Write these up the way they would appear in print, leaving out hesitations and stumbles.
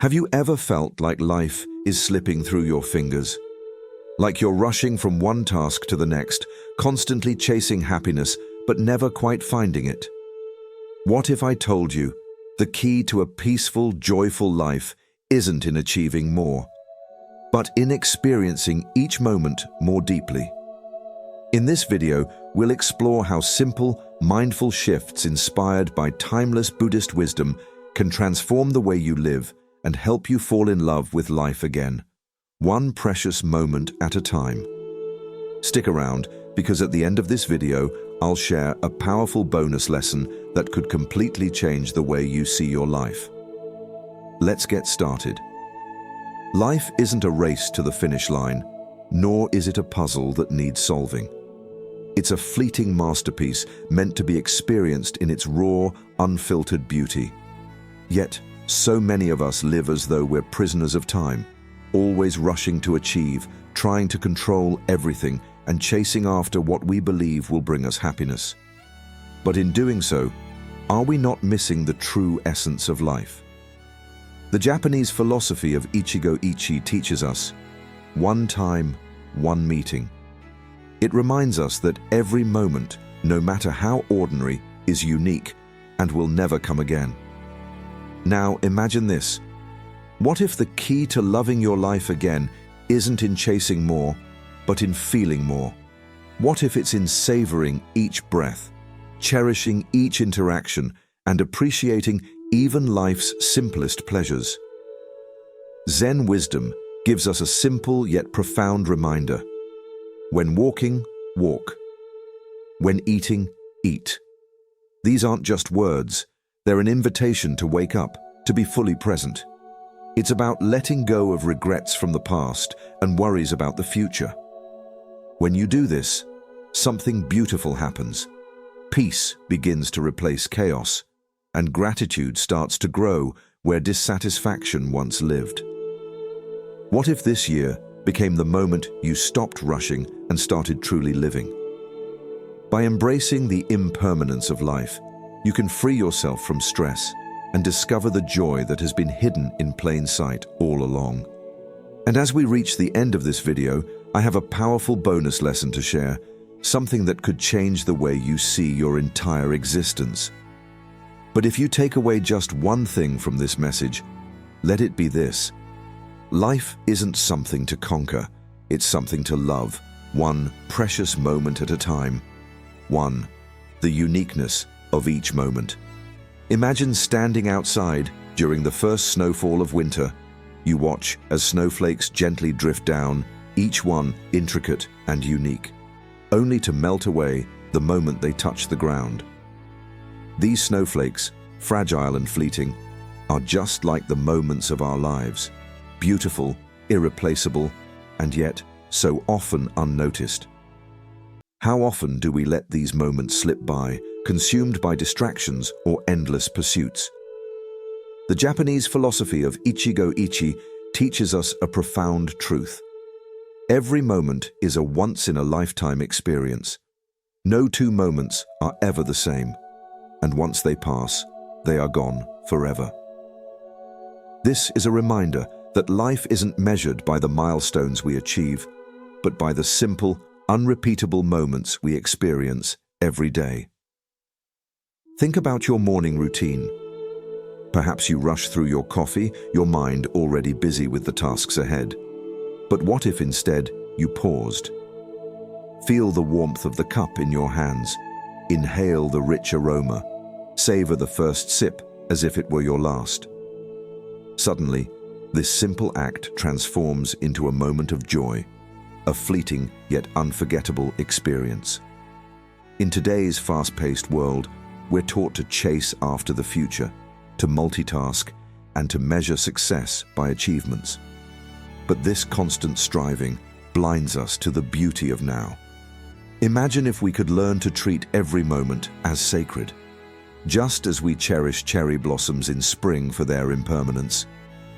Have you ever felt like life is slipping through your fingers? Like you're rushing from one task to the next, constantly chasing happiness, but never quite finding it? What if I told you the key to a peaceful, joyful life isn't in achieving more, but in experiencing each moment more deeply? In this video, we'll explore how simple, mindful shifts inspired by timeless Buddhist wisdom can transform the way you live and help you fall in love with life again, one precious moment at a time. Stick around, because at the end of this video, I'll share a powerful bonus lesson that could completely change the way you see your life. Let's get started. Life isn't a race to the finish line, nor is it a puzzle that needs solving. It's a fleeting masterpiece meant to be experienced in its raw, unfiltered beauty. Yet, so many of us live as though we're prisoners of time, always rushing to achieve, trying to control everything, and chasing after what we believe will bring us happiness. But in doing so, are we not missing the true essence of life? The Japanese philosophy of Ichigo-ichi teaches us, one time, one meeting. It reminds us that every moment, no matter how ordinary, is unique and will never come again. Now imagine this. What if the key to loving your life again isn't in chasing more, but in feeling more? What if it's in savoring each breath, cherishing each interaction, and appreciating even life's simplest pleasures? Zen wisdom gives us a simple yet profound reminder. When walking, walk. When eating, eat. These aren't just words. They're an invitation to wake up, to be fully present. It's about letting go of regrets from the past and worries about the future. When you do this, something beautiful happens. Peace begins to replace chaos, and gratitude starts to grow where dissatisfaction once lived. What if this year became the moment you stopped rushing and started truly living? By embracing the impermanence of life, you can free yourself from stress and discover the joy that has been hidden in plain sight all along. And as we reach the end of this video, I have a powerful bonus lesson to share, something that could change the way you see your entire existence. But if you take away just one thing from this message, let it be this. Life isn't something to conquer, it's something to love, one precious moment at a time. The uniqueness of each moment. Imagine standing outside during the first snowfall of winter. You watch as snowflakes gently drift down, each one intricate and unique, only to melt away the moment they touch the ground. These snowflakes, fragile and fleeting, are just like the moments of our lives, beautiful, irreplaceable, and yet so often unnoticed. How often do we let these moments slip by, consumed by distractions or endless pursuits? The Japanese philosophy of Ichigo-ichi teaches us a profound truth. Every moment is a once-in-a-lifetime experience. No two moments are ever the same, and once they pass, they are gone forever. This is a reminder that life isn't measured by the milestones we achieve, but by the simple, unrepeatable moments we experience every day. Think about your morning routine. Perhaps you rush through your coffee, your mind already busy with the tasks ahead. But what if instead you paused? Feel the warmth of the cup in your hands. Inhale the rich aroma. Savor the first sip as if it were your last. Suddenly, this simple act transforms into a moment of joy, a fleeting yet unforgettable experience. In today's fast-paced world, we're taught to chase after the future, to multitask, and to measure success by achievements. But this constant striving blinds us to the beauty of now. Imagine if we could learn to treat every moment as sacred. Just as we cherish cherry blossoms in spring for their impermanence,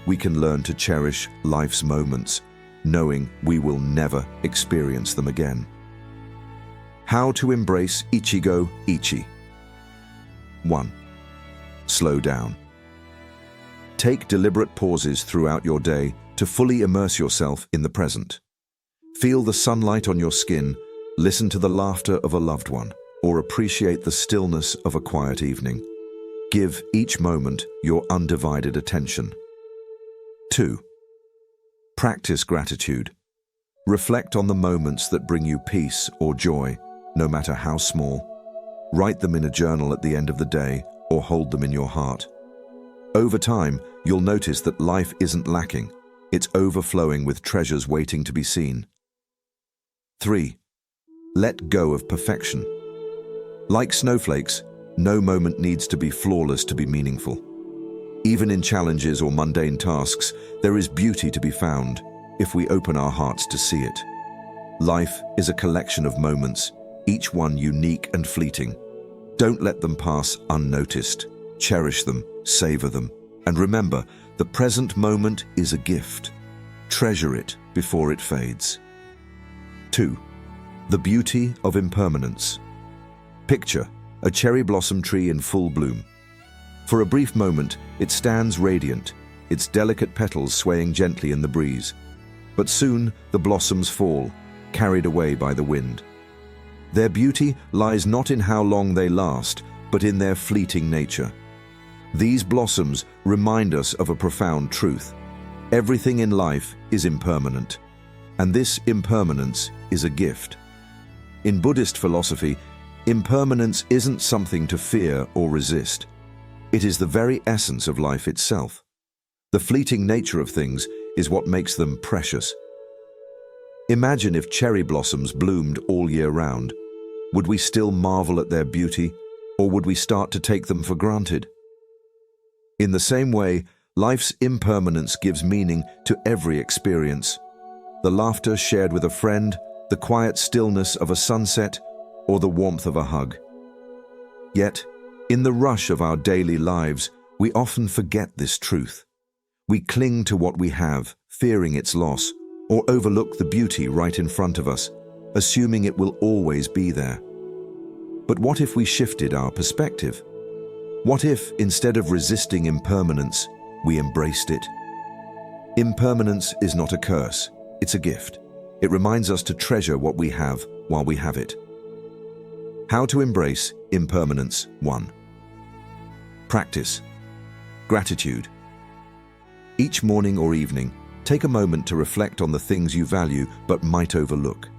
we can learn to cherish life's moments, knowing we will never experience them again. How to embrace Ichigo-ichi. 1. Slow down. Take deliberate pauses throughout your day to fully immerse yourself in the present. Feel the sunlight on your skin, listen to the laughter of a loved one, or appreciate the stillness of a quiet evening. Give each moment your undivided attention. 2. Practice gratitude. Reflect on the moments that bring you peace or joy, no matter how small. Write them in a journal at the end of the day or hold them in your heart. Over time, you'll notice that life isn't lacking. It's overflowing with treasures waiting to be seen. 3. Let go of perfection. Like snowflakes, no moment needs to be flawless to be meaningful. Even in challenges or mundane tasks, there is beauty to be found if we open our hearts to see it. Life is a collection of moments, each one unique and fleeting. Don't let them pass unnoticed. Cherish them, savor them, and remember, the present moment is a gift. Treasure it before it fades. 2. The beauty of impermanence. Picture a cherry blossom tree in full bloom. For a brief moment, it stands radiant, its delicate petals swaying gently in the breeze. But soon, the blossoms fall, carried away by the wind. Their beauty lies not in how long they last, but in their fleeting nature. These blossoms remind us of a profound truth. Everything in life is impermanent, and this impermanence is a gift. In Buddhist philosophy, impermanence isn't something to fear or resist. It is the very essence of life itself. The fleeting nature of things is what makes them precious. Imagine if cherry blossoms bloomed all year round. Would we still marvel at their beauty, or would we start to take them for granted? In the same way, life's impermanence gives meaning to every experience. The laughter shared with a friend, the quiet stillness of a sunset, or the warmth of a hug. Yet, in the rush of our daily lives, we often forget this truth. We cling to what we have, fearing its loss, or overlook the beauty right in front of us, assuming it will always be there. But what if we shifted our perspective? What if, instead of resisting impermanence, we embraced it? Impermanence is not a curse, it's a gift. It reminds us to treasure what we have while we have it. How to embrace impermanence. 1. Practice gratitude. Each morning or evening, take a moment to reflect on the things you value but might overlook.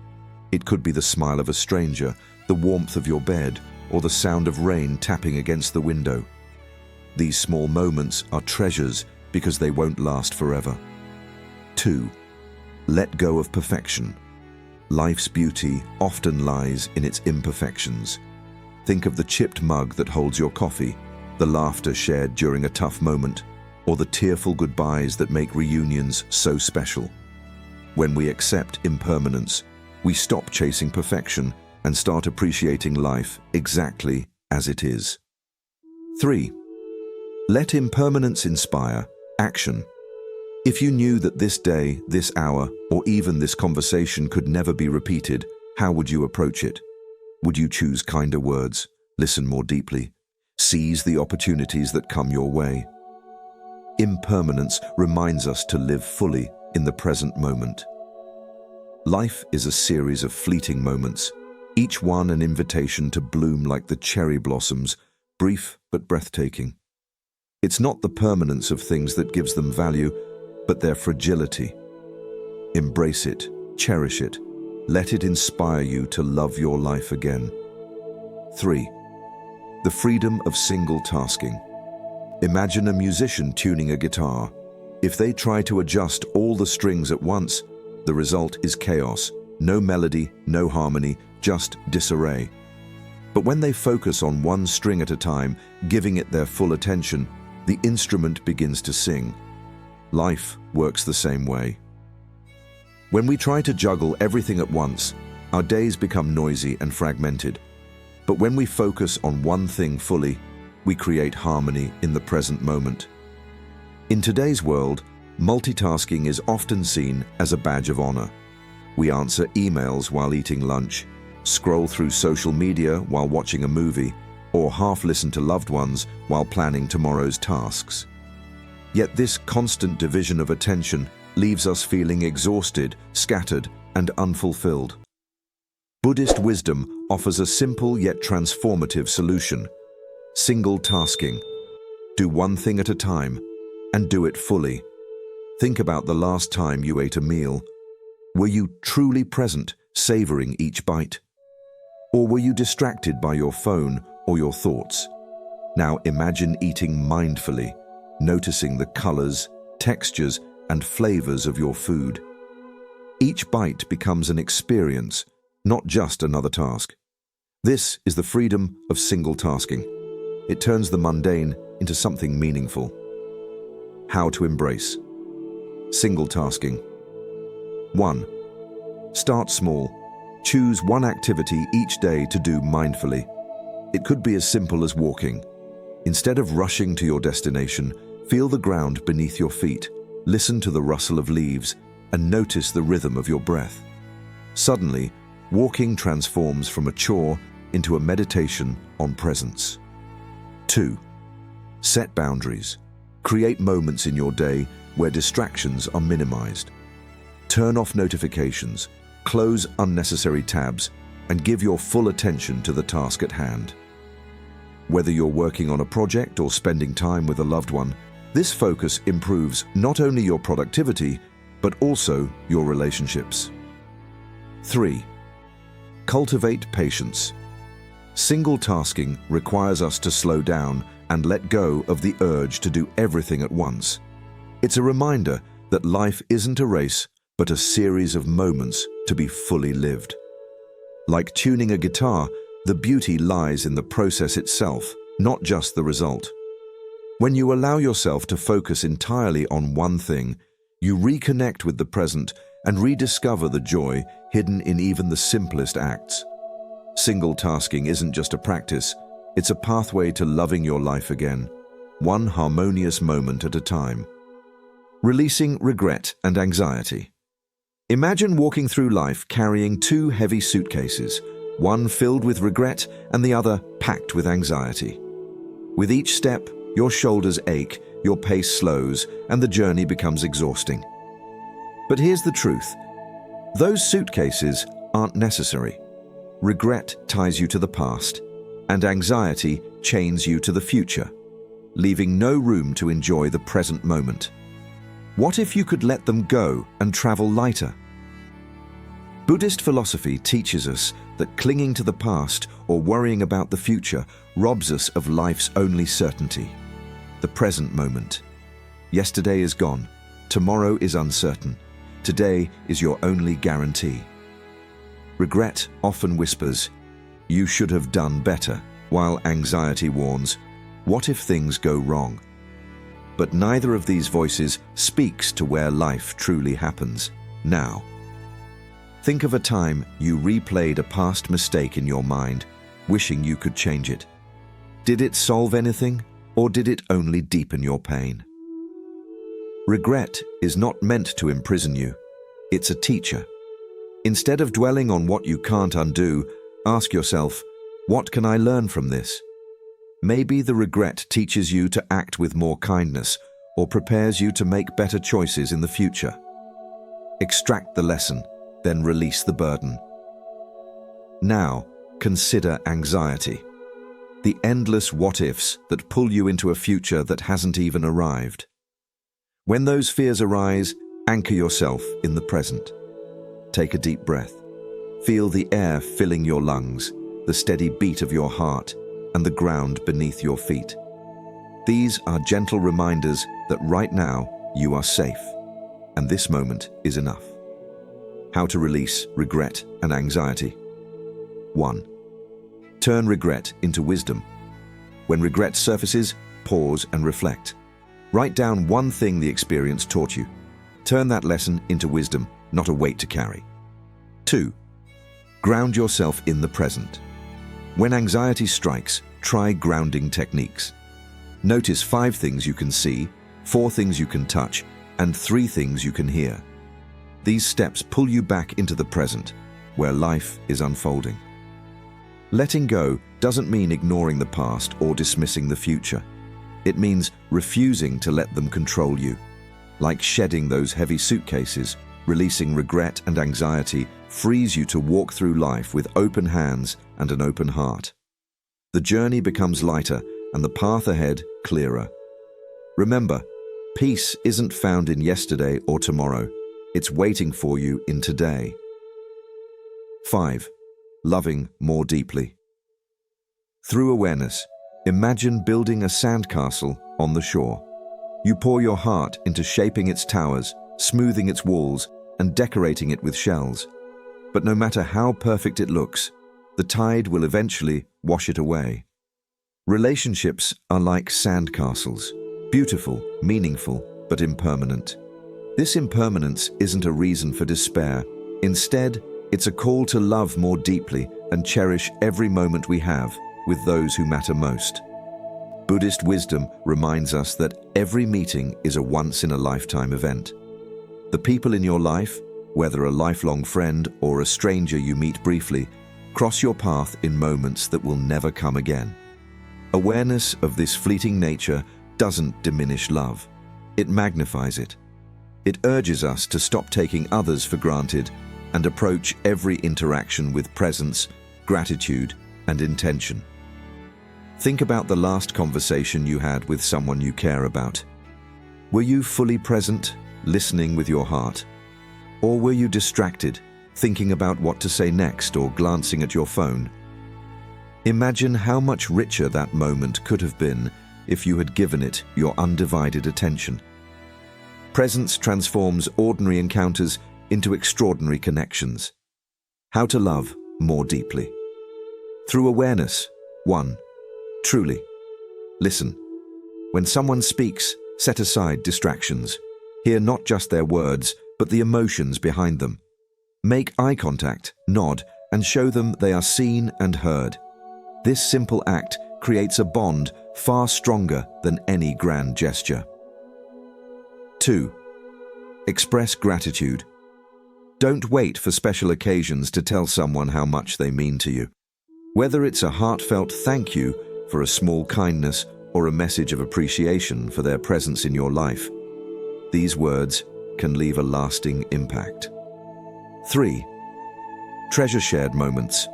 It could be the smile of a stranger, the warmth of your bed, or the sound of rain tapping against the window. These small moments are treasures because they won't last forever. 2. Let go of perfection. Life's beauty often lies in its imperfections. Think of the chipped mug that holds your coffee, the laughter shared during a tough moment, or the tearful goodbyes that make reunions so special. When we accept impermanence, we stop chasing perfection and start appreciating life exactly as it is. 3. Let impermanence inspire action. If you knew that this day, this hour, or even this conversation could never be repeated, how would you approach it? Would you choose kinder words, listen more deeply, seize the opportunities that come your way? Impermanence reminds us to live fully in the present moment. Life is a series of fleeting moments, each one an invitation to bloom like the cherry blossoms, brief but breathtaking. It's not the permanence of things that gives them value, but their fragility. Embrace it, cherish it, let it inspire you to love your life again. 3. The freedom of single tasking. Imagine a musician tuning a guitar. If they try to adjust all the strings at once, the result is chaos. No melody, no harmony, just disarray. But when they focus on one string at a time, giving it their full attention, the instrument begins to sing. Life works the same way. When we try to juggle everything at once, our days become noisy and fragmented. But when we focus on one thing fully, we create harmony in the present moment. In today's world, multitasking is often seen as a badge of honor. We answer emails while eating lunch, scroll through social media while watching a movie, or half listen to loved ones while planning tomorrow's tasks. Yet this constant division of attention leaves us feeling exhausted, scattered, and unfulfilled. Buddhist wisdom offers a simple yet transformative solution: single tasking. Do one thing at a time, and do it fully. Think about the last time you ate a meal. Were you truly present, savoring each bite? Or were you distracted by your phone or your thoughts? Now imagine eating mindfully, noticing the colors, textures, and flavors of your food. Each bite becomes an experience, not just another task. This is the freedom of single tasking. It turns the mundane into something meaningful. How to embrace single tasking. 1. Start small. Choose one activity each day to do mindfully. It could be as simple as walking. Instead of rushing to your destination, feel the ground beneath your feet, listen to the rustle of leaves, and notice the rhythm of your breath. Suddenly, walking transforms from a chore into a meditation on presence. 2. Set boundaries. Create moments in your day where distractions are minimized. Turn off notifications, close unnecessary tabs, and give your full attention to the task at hand. Whether you're working on a project or spending time with a loved one, this focus improves not only your productivity, but also your relationships. 3. Cultivate patience. Single tasking requires us to slow down and let go of the urge to do everything at once. It's a reminder that life isn't a race, but a series of moments to be fully lived. Like tuning a guitar, the beauty lies in the process itself, not just the result. When you allow yourself to focus entirely on one thing, you reconnect with the present and rediscover the joy hidden in even the simplest acts. Single tasking isn't just a practice, it's a pathway to loving your life again, one harmonious moment at a time. Releasing regret and anxiety. Imagine walking through life carrying two heavy suitcases, one filled with regret and the other packed with anxiety. With each step, your shoulders ache, your pace slows, and the journey becomes exhausting. But here's the truth. Those suitcases aren't necessary. Regret ties you to the past, and anxiety chains you to the future, leaving no room to enjoy the present moment. What if you could let them go and travel lighter? Buddhist philosophy teaches us that clinging to the past or worrying about the future robs us of life's only certainty, the present moment. Yesterday is gone, tomorrow is uncertain, today is your only guarantee. Regret often whispers, "You should have done better," while anxiety warns, "What if things go wrong?" But neither of these voices speaks to where life truly happens, now. Think of a time you replayed a past mistake in your mind, wishing you could change it. Did it solve anything, or did it only deepen your pain? Regret is not meant to imprison you. It's a teacher. Instead of dwelling on what you can't undo, ask yourself, what can I learn from this? Maybe the regret teaches you to act with more kindness or prepares you to make better choices in the future. Extract the lesson, then release the burden. Now, consider anxiety. The endless what-ifs that pull you into a future that hasn't even arrived. When those fears arise, anchor yourself in the present. Take a deep breath. Feel the air filling your lungs, the steady beat of your heart, and the ground beneath your feet. These are gentle reminders that right now you are safe, and this moment is enough. How to release regret and anxiety. 1. Turn regret into wisdom. When regret surfaces, pause and reflect. Write down one thing the experience taught you. Turn that lesson into wisdom, not a weight to carry. 2. Ground yourself in the present. When anxiety strikes, try grounding techniques. Notice 5 things you can see, 4 things you can touch, and 3 things you can hear. These steps pull you back into the present, where life is unfolding. Letting go doesn't mean ignoring the past or dismissing the future. It means refusing to let them control you. Like shedding those heavy suitcases, releasing regret and anxiety frees you to walk through life with open hands and an open heart. The journey becomes lighter and the path ahead clearer. Remember, peace isn't found in yesterday or tomorrow. It's waiting for you in today. 5. Loving more deeply. Through awareness, imagine building a sandcastle on the shore. You pour your heart into shaping its towers, smoothing its walls, and decorating it with shells. But no matter how perfect it looks, the tide will eventually wash it away. Relationships are like sandcastles, beautiful, meaningful, but impermanent. This impermanence isn't a reason for despair. Instead, it's a call to love more deeply and cherish every moment we have with those who matter most. Buddhist wisdom reminds us that every meeting is a once-in-a-lifetime event. The people in your life, whether a lifelong friend or a stranger you meet briefly, cross your path in moments that will never come again. Awareness of this fleeting nature doesn't diminish love. It magnifies it. It urges us to stop taking others for granted and approach every interaction with presence, gratitude, and intention. Think about the last conversation you had with someone you care about. Were you fully present, listening with your heart? Or were you distracted, thinking about what to say next or glancing at your phone? Imagine how much richer that moment could have been if you had given it your undivided attention. Presence transforms ordinary encounters into extraordinary connections. How to love more deeply. Through awareness. 1. Truly. Listen. When someone speaks, set aside distractions. Hear not just their words, but the emotions behind them. Make eye contact, nod, and show them they are seen and heard. This simple act creates a bond far stronger than any grand gesture. 2. Express gratitude. Don't wait for special occasions to tell someone how much they mean to you. Whether it's a heartfelt thank you for a small kindness or a message of appreciation for their presence in your life, these words can leave a lasting impact. 3. Treasure shared moments.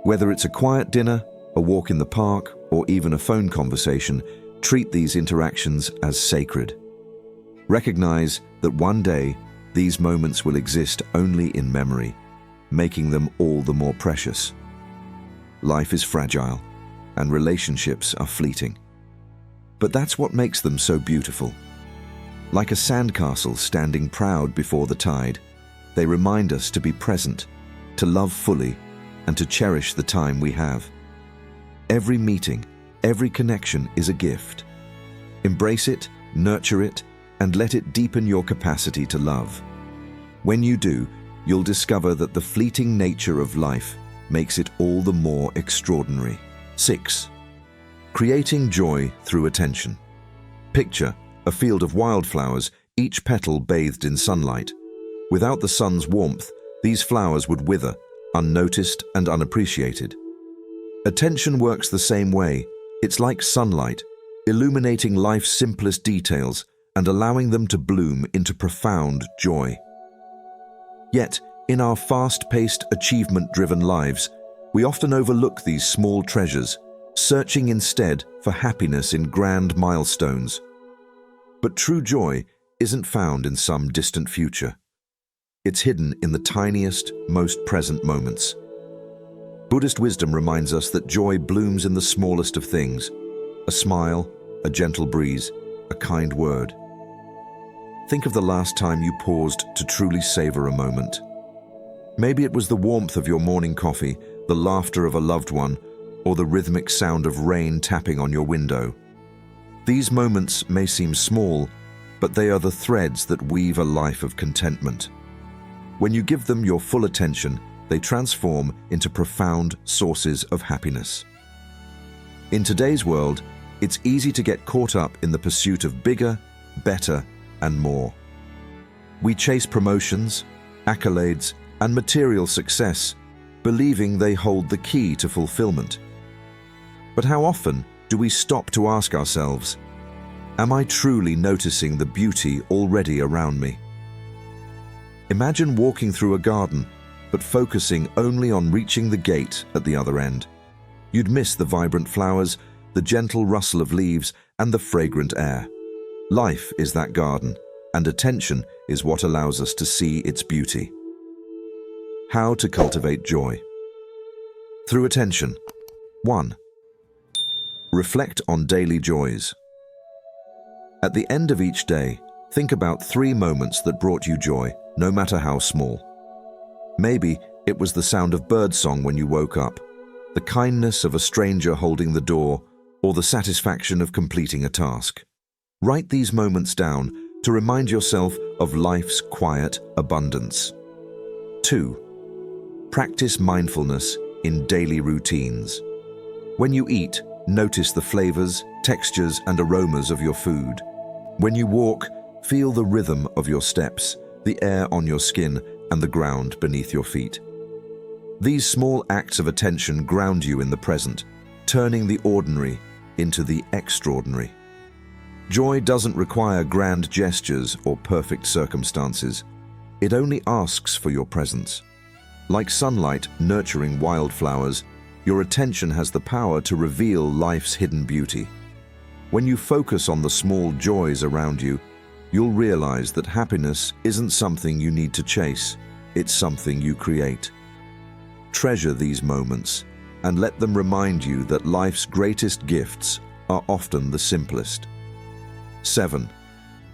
Whether it's a quiet dinner, a walk in the park, or even a phone conversation, treat these interactions as sacred. Recognize that one day these moments will exist only in memory, making them all the more precious. Life is fragile, and relationships are fleeting. But that's what makes them so beautiful. Like a sandcastle standing proud before the tide, they remind us to be present, to love fully, and to cherish the time we have. Every meeting, every connection is a gift. Embrace it, nurture it, and let it deepen your capacity to love. When you do, you'll discover that the fleeting nature of life makes it all the more extraordinary. 6. Creating joy through attention. Picture a field of wildflowers, each petal bathed in sunlight. Without the sun's warmth, these flowers would wither, unnoticed and unappreciated. Attention works the same way. It's like sunlight, illuminating life's simplest details and allowing them to bloom into profound joy. Yet, in our fast-paced, achievement-driven lives, we often overlook these small treasures, searching instead for happiness in grand milestones. But true joy isn't found in some distant future. It's hidden in the tiniest, most present moments. Buddhist wisdom reminds us that joy blooms in the smallest of things: a smile, a gentle breeze, a kind word. Think of the last time you paused to truly savor a moment. Maybe it was the warmth of your morning coffee, the laughter of a loved one, or the rhythmic sound of rain tapping on your window. These moments may seem small, but they are the threads that weave a life of contentment. When you give them your full attention, they transform into profound sources of happiness. In today's world, it's easy to get caught up in the pursuit of bigger, better, and more. We chase promotions, accolades, and material success, believing they hold the key to fulfillment. But how often do we stop to ask ourselves, Am I truly noticing the beauty already around me? Imagine walking through a garden, but focusing only on reaching the gate at the other end. You'd miss the vibrant flowers, the gentle rustle of leaves, and the fragrant air. Life is that garden, and attention is what allows us to see its beauty. How to cultivate joy? Through attention. 1. Reflect on daily joys. At the end of each day, think about 3 moments that brought you joy, no matter how small. Maybe it was the sound of birdsong when you woke up, the kindness of a stranger holding the door, or the satisfaction of completing a task. Write these moments down to remind yourself of life's quiet abundance. 2. Practice mindfulness in daily routines. When you eat, notice the flavors, textures, and aromas of your food. When you walk, feel the rhythm of your steps, the air on your skin, and the ground beneath your feet. These small acts of attention ground you in the present, turning the ordinary into the extraordinary. Joy doesn't require grand gestures or perfect circumstances. It only asks for your presence. Like sunlight nurturing wildflowers, your attention has the power to reveal life's hidden beauty. When you focus on the small joys around you, you'll realize that happiness isn't something you need to chase, it's something you create. Treasure these moments and let them remind you that life's greatest gifts are often the simplest. 7.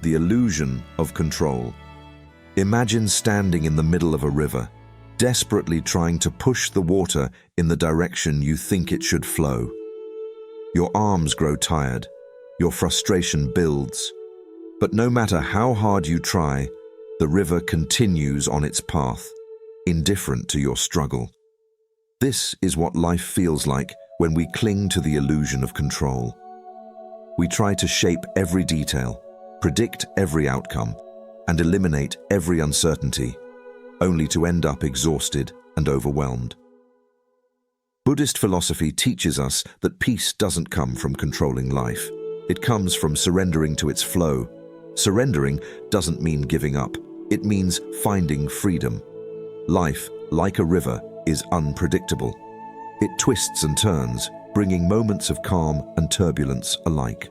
The illusion of control. Imagine standing in the middle of a river, desperately trying to push the water in the direction you think it should flow. Your arms grow tired, your frustration builds, but no matter how hard you try, the river continues on its path, indifferent to your struggle. This is what life feels like when we cling to the illusion of control. We try to shape every detail, predict every outcome, and eliminate every uncertainty, only to end up exhausted and overwhelmed. Buddhist philosophy teaches us that peace doesn't come from controlling life. It comes from surrendering to its flow. Surrendering doesn't mean giving up. It means finding freedom. Life, like a river, is unpredictable. It twists and turns, bringing moments of calm and turbulence alike.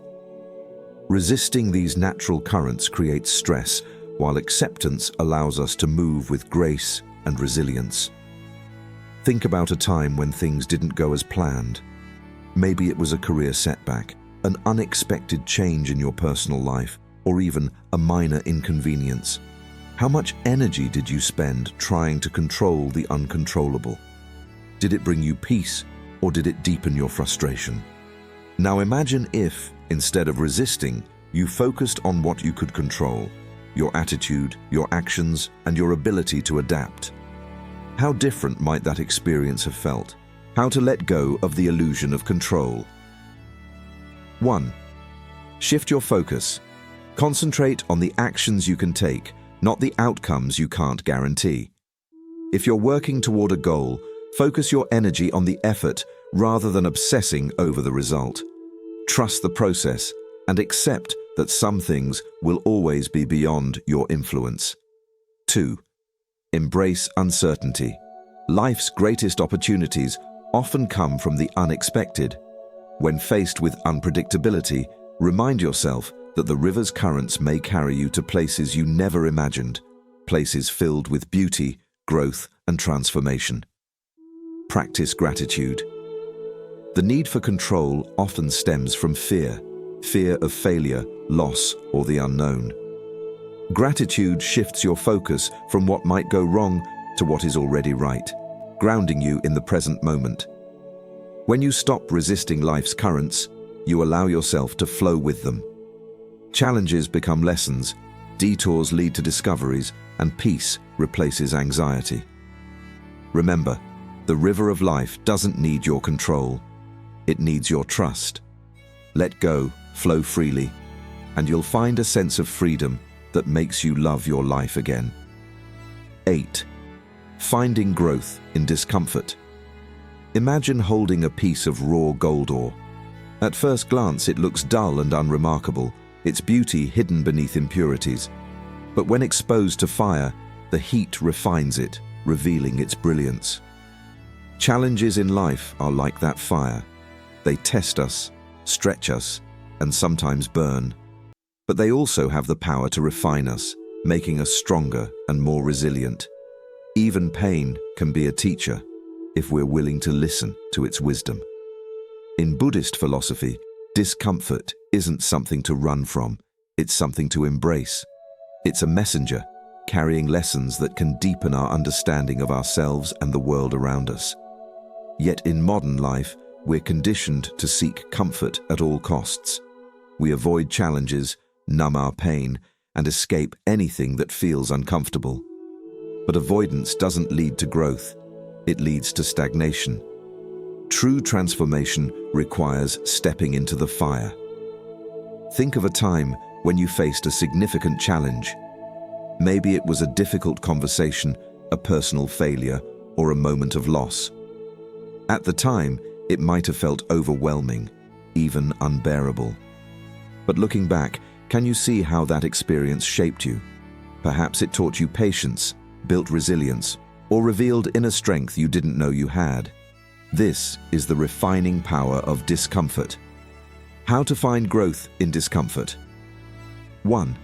Resisting these natural currents creates stress, while acceptance allows us to move with grace and resilience. Think about a time when things didn't go as planned. Maybe it was a career setback, an unexpected change in your personal life, or even a minor inconvenience. How much energy did you spend trying to control the uncontrollable? Did it bring you peace, or did it deepen your frustration? Now imagine if, instead of resisting, you focused on what you could control: your attitude, your actions, and your ability to adapt. How different might that experience have felt? How to let go of the illusion of control. 1. Shift your focus. Concentrate on the actions you can take, not the outcomes you can't guarantee. If you're working toward a goal, focus your energy on the effort rather than obsessing over the result. Trust the process and accept that some things will always be beyond your influence. 2. Embrace uncertainty. Life's greatest opportunities often come from the unexpected. When faced with unpredictability, remind yourself that the river's currents may carry you to places you never imagined, places filled with beauty, growth, and transformation. Practice gratitude. The need for control often stems from fear of failure, loss, or the unknown. Gratitude shifts your focus from what might go wrong to what is already right, grounding you in the present moment. When you stop resisting life's currents, you allow yourself to flow with them. Challenges become lessons, detours lead to discoveries, and peace replaces anxiety. Remember, the river of life doesn't need your control. It needs your trust. Let go, flow freely, and you'll find a sense of freedom that makes you love your life again. 8. Finding growth in discomfort. Imagine holding a piece of raw gold ore. At first glance, it looks dull and unremarkable, its beauty hidden beneath impurities. But when exposed to fire, the heat refines it, revealing its brilliance. Challenges in life are like that fire. They test us, stretch us, and sometimes burn. But they also have the power to refine us, making us stronger and more resilient. Even pain can be a teacher if we're willing to listen to its wisdom. In Buddhist philosophy, discomfort isn't something to run from, it's something to embrace. It's a messenger, carrying lessons that can deepen our understanding of ourselves and the world around us. Yet in modern life, we're conditioned to seek comfort at all costs. We avoid challenges, numb our pain, and escape anything that feels uncomfortable. But avoidance doesn't lead to growth, it leads to stagnation. True transformation requires stepping into the fire. Think of a time when you faced a significant challenge. Maybe it was a difficult conversation, a personal failure, or a moment of loss. At the time, it might have felt overwhelming, even unbearable. But looking back, can you see how that experience shaped you? Perhaps it taught you patience, built resilience, or revealed inner strength you didn't know you had. This is the refining power of discomfort. How to find growth in discomfort. 1.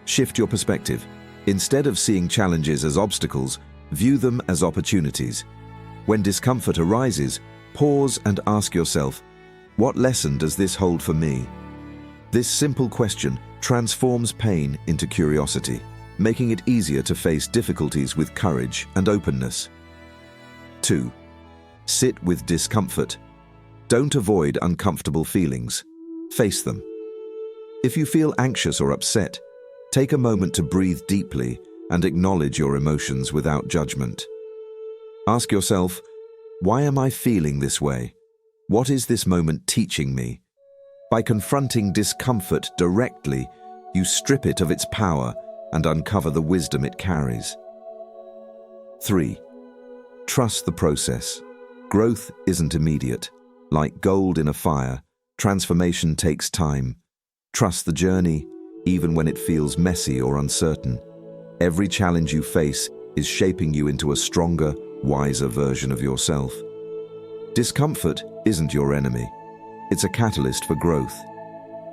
Shift your perspective. Instead of seeing challenges as obstacles, view them as opportunities. When discomfort arises, pause and ask yourself, what lesson does this hold for me? This simple question transforms pain into curiosity, making it easier to face difficulties with courage and openness. 2. Sit with discomfort. Don't avoid uncomfortable feelings. Face them. If you feel anxious or upset, take a moment to breathe deeply and acknowledge your emotions without judgment. Ask yourself, why am I feeling this way? What is this moment teaching me? By confronting discomfort directly, you strip it of its power and uncover the wisdom it carries. 3. Trust the process. Growth isn't immediate. Like gold in a fire, transformation takes time. Trust the journey, even when it feels messy or uncertain. Every challenge you face is shaping you into a stronger, wiser version of yourself. Discomfort isn't your enemy. It's a catalyst for growth.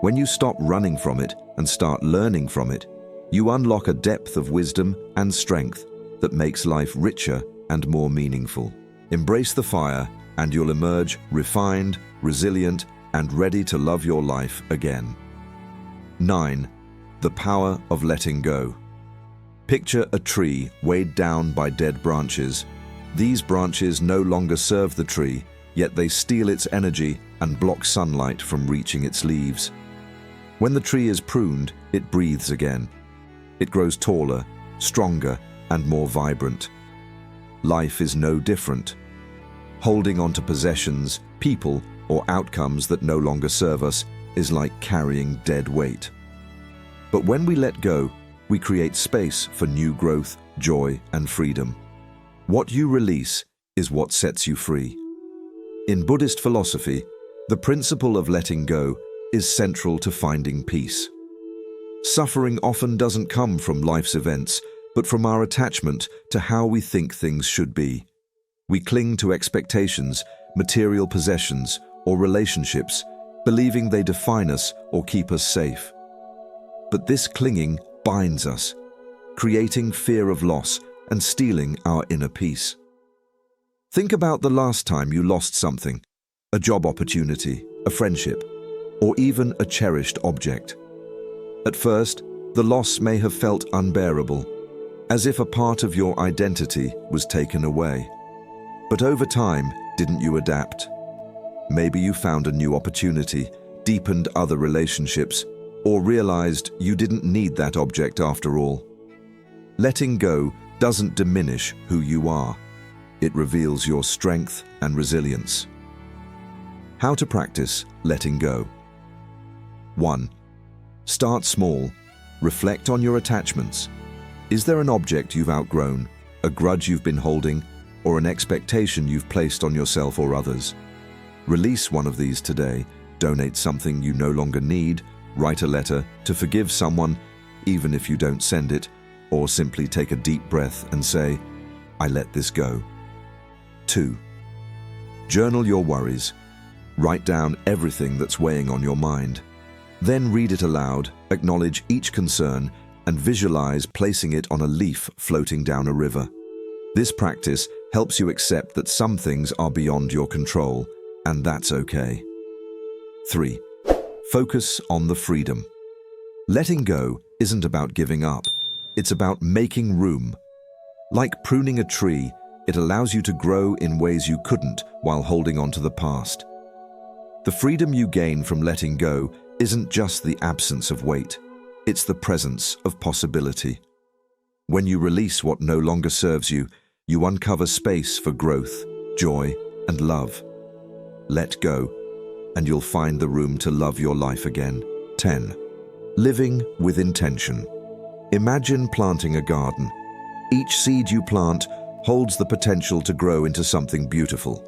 When you stop running from it and start learning from it, you unlock a depth of wisdom and strength that makes life richer and more meaningful. Embrace the fire, and you'll emerge refined, resilient, and ready to love your life again. 9. The power of letting go. Picture a tree weighed down by dead branches. These branches no longer serve the tree, yet they steal its energy and block sunlight from reaching its leaves. When the tree is pruned, it breathes again. It grows taller, stronger, and more vibrant. Life is no different. Holding on to possessions, people, or outcomes that no longer serve us is like carrying dead weight. But when we let go, we create space for new growth, joy, and freedom. What you release is what sets you free. In Buddhist philosophy, the principle of letting go is central to finding peace. Suffering often doesn't come from life's events, but from our attachment to how we think things should be. We cling to expectations, material possessions, or relationships, believing they define us or keep us safe. But this clinging binds us, creating fear of loss and stealing our inner peace. Think about the last time you lost something, a job opportunity, a friendship, or even a cherished object. At first, the loss may have felt unbearable, as if a part of your identity was taken away. But over time, didn't you adapt? Maybe you found a new opportunity, deepened other relationships, or realized you didn't need that object after all. Letting go doesn't diminish who you are. It reveals your strength and resilience. How to practice letting go. 1. Start small. Reflect on your attachments. Is there an object you've outgrown, a grudge you've been holding, or an expectation you've placed on yourself or others? Release one of these today, donate something you no longer need, write a letter, to forgive someone, even if you don't send it, or simply take a deep breath and say, "I let this go." 2. Journal your worries. Write down everything that's weighing on your mind. Then read it aloud, acknowledge each concern, and visualize placing it on a leaf floating down a river. This practice helps you accept that some things are beyond your control, and that's okay. 3. Focus on the freedom. Letting go isn't about giving up. It's about making room. Like pruning a tree, it allows you to grow in ways you couldn't while holding on to the past. The freedom you gain from letting go isn't just the absence of weight. It's the presence of possibility. When you release what no longer serves you, you uncover space for growth, joy, and love. Let go, and you'll find the room to love your life again. 10. Living with intention. Imagine planting a garden. Each seed you plant holds the potential to grow into something beautiful,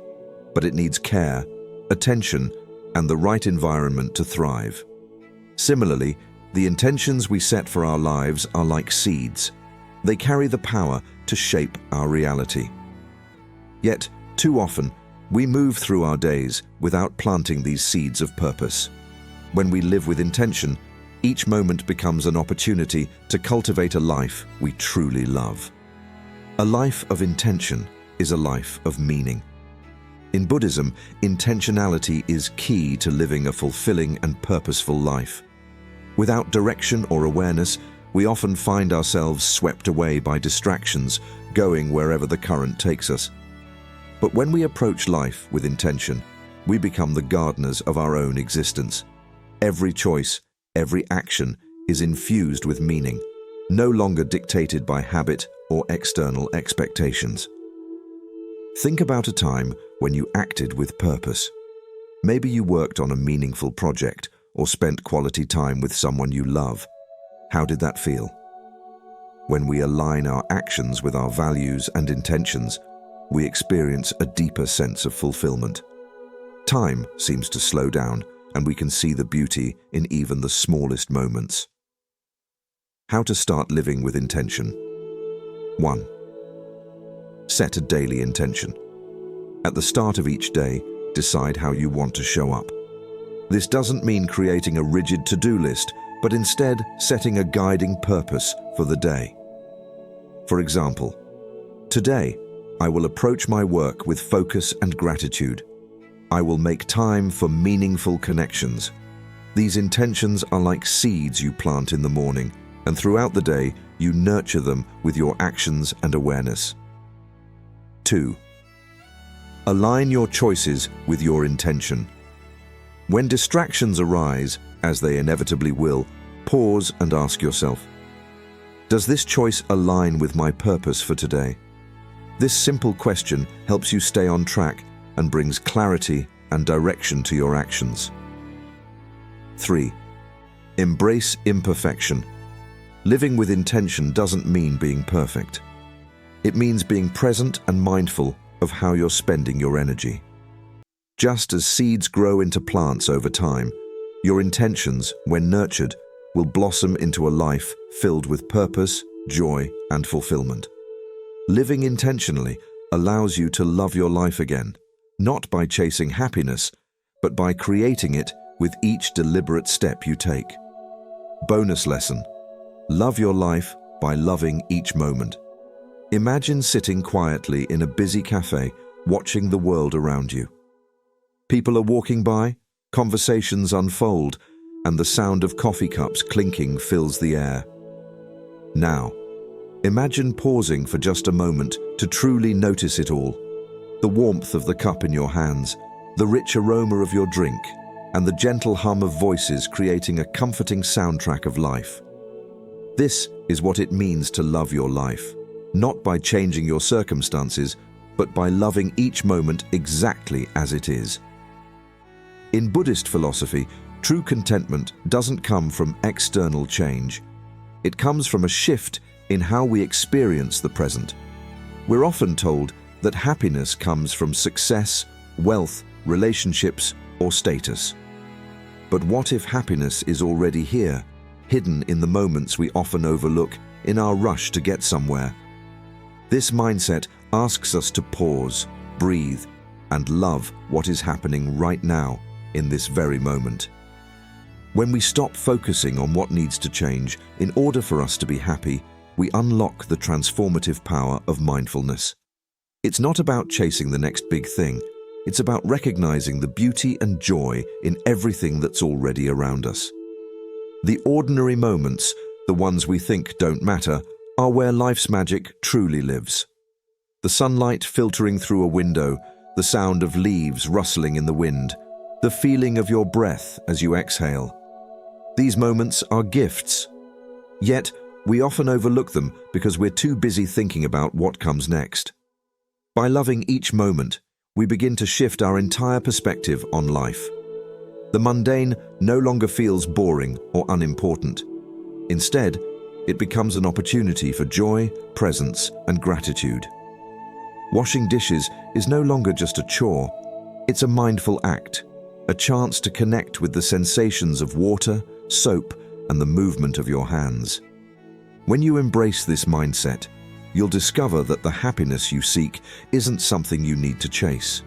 but it needs care, attention, and the right environment to thrive. Similarly, the intentions we set for our lives are like seeds. They carry the power to shape our reality. Yet, too often, we move through our days without planting these seeds of purpose. When we live with intention, each moment becomes an opportunity to cultivate a life we truly love. A life of intention is a life of meaning. In Buddhism, intentionality is key to living a fulfilling and purposeful life. Without direction or awareness, we often find ourselves swept away by distractions, going wherever the current takes us. But when we approach life with intention, we become the gardeners of our own existence. Every choice, every action is infused with meaning, no longer dictated by habit or external expectations. Think about a time when you acted with purpose. Maybe you worked on a meaningful project or spent quality time with someone you love. How did that feel? When we align our actions with our values and intentions, we experience a deeper sense of fulfillment. Time seems to slow down, and we can see the beauty in even the smallest moments. How to start living with intention. 1. Set a daily intention. At the start of each day, decide how you want to show up. This doesn't mean creating a rigid to-do list, but instead setting a guiding purpose for the day. For example, today, I will approach my work with focus and gratitude. I will make time for meaningful connections. These intentions are like seeds you plant in the morning, and throughout the day, you nurture them with your actions and awareness. 2. Align your choices with your intention. When distractions arise, as they inevitably will, pause and ask yourself, does this choice align with my purpose for today? This simple question helps you stay on track and brings clarity and direction to your actions. 3. Embrace imperfection. Living with intention doesn't mean being perfect. It means being present and mindful of how you're spending your energy. Just as seeds grow into plants over time, your intentions, when nurtured, will blossom into a life filled with purpose, joy, and fulfillment. Living intentionally allows you to love your life again, not by chasing happiness, but by creating it with each deliberate step you take. Bonus lesson: love your life by loving each moment. Imagine sitting quietly in a busy cafe, watching the world around you. People are walking by, conversations unfold, and the sound of coffee cups clinking fills the air. Now, imagine pausing for just a moment to truly notice it all. The warmth of the cup in your hands, the rich aroma of your drink, and the gentle hum of voices creating a comforting soundtrack of life. This is what it means to love your life, not by changing your circumstances, but by loving each moment exactly as it is. In Buddhist philosophy, true contentment doesn't come from external change. It comes from a shift in how we experience the present. We're often told that happiness comes from success, wealth, relationships, or status. But what if happiness is already here, hidden in the moments we often overlook in our rush to get somewhere? This mindset asks us to pause, breathe, and love what is happening right now in this very moment. When we stop focusing on what needs to change in order for us to be happy, we unlock the transformative power of mindfulness. It's not about chasing the next big thing. It's about recognizing the beauty and joy in everything that's already around us. The ordinary moments, the ones we think don't matter, are where life's magic truly lives. The sunlight filtering through a window, the sound of leaves rustling in the wind, the feeling of your breath as you exhale. These moments are gifts. Yet, we often overlook them because we're too busy thinking about what comes next. By loving each moment, we begin to shift our entire perspective on life. The mundane no longer feels boring or unimportant. Instead, it becomes an opportunity for joy, presence, and gratitude. Washing dishes is no longer just a chore. It's a mindful act, a chance to connect with the sensations of water, soap, and the movement of your hands. When you embrace this mindset, you'll discover that the happiness you seek isn't something you need to chase.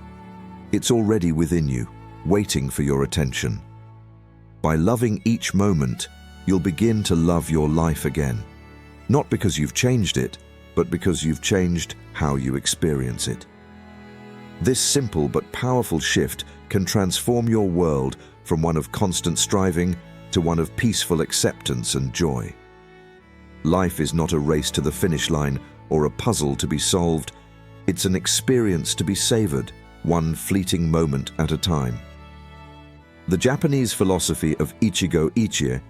It's already within you, waiting for your attention. By loving each moment, you'll begin to love your life again. Not because you've changed it, but because you've changed how you experience it. This simple but powerful shift can transform your world from one of constant striving to one of peaceful acceptance and joy. Life is not a race to the finish line or a puzzle to be solved. It's an experience to be savored, one fleeting moment at a time. The Japanese philosophy of Ichigo Ichie,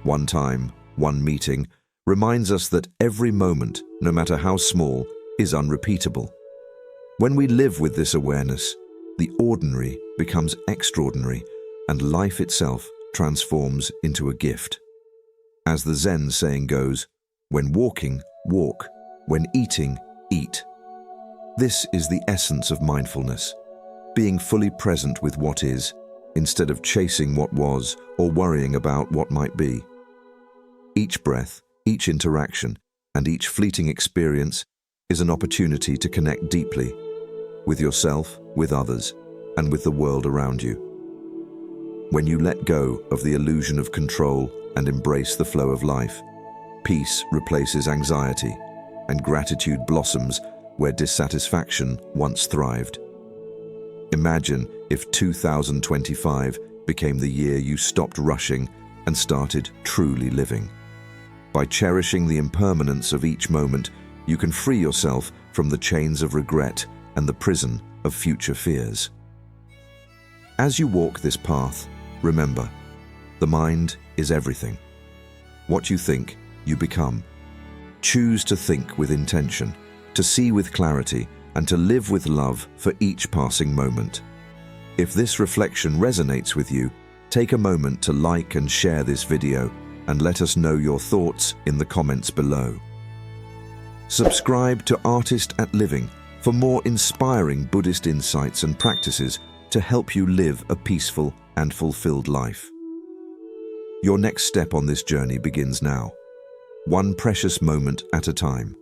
one time, one meeting, reminds us that every moment, no matter how small, is unrepeatable. When we live with this awareness, the ordinary becomes extraordinary, and life itself transforms into a gift. As the Zen saying goes, when walking, walk. When eating, eat. This is the essence of mindfulness, being fully present with what is, instead of chasing what was or worrying about what might be. Each breath, each interaction, and each fleeting experience is an opportunity to connect deeply with yourself, with others, and with the world around you. When you let go of the illusion of control and embrace the flow of life, peace replaces anxiety, and gratitude blossoms where dissatisfaction once thrived. Imagine if 2025 became the year you stopped rushing and started truly living. By cherishing the impermanence of each moment, you can free yourself from the chains of regret and the prison of future fears. As you walk this path, remember, the mind is everything. What you think, you become. Choose to think with intention, to see with clarity, and to live with love for each passing moment. If this reflection resonates with you, take a moment to like and share this video and let us know your thoughts in the comments below. Subscribe to Artist at Living for more inspiring Buddhist insights and practices to help you live a peaceful and fulfilled life. Your next step on this journey begins now, one precious moment at a time.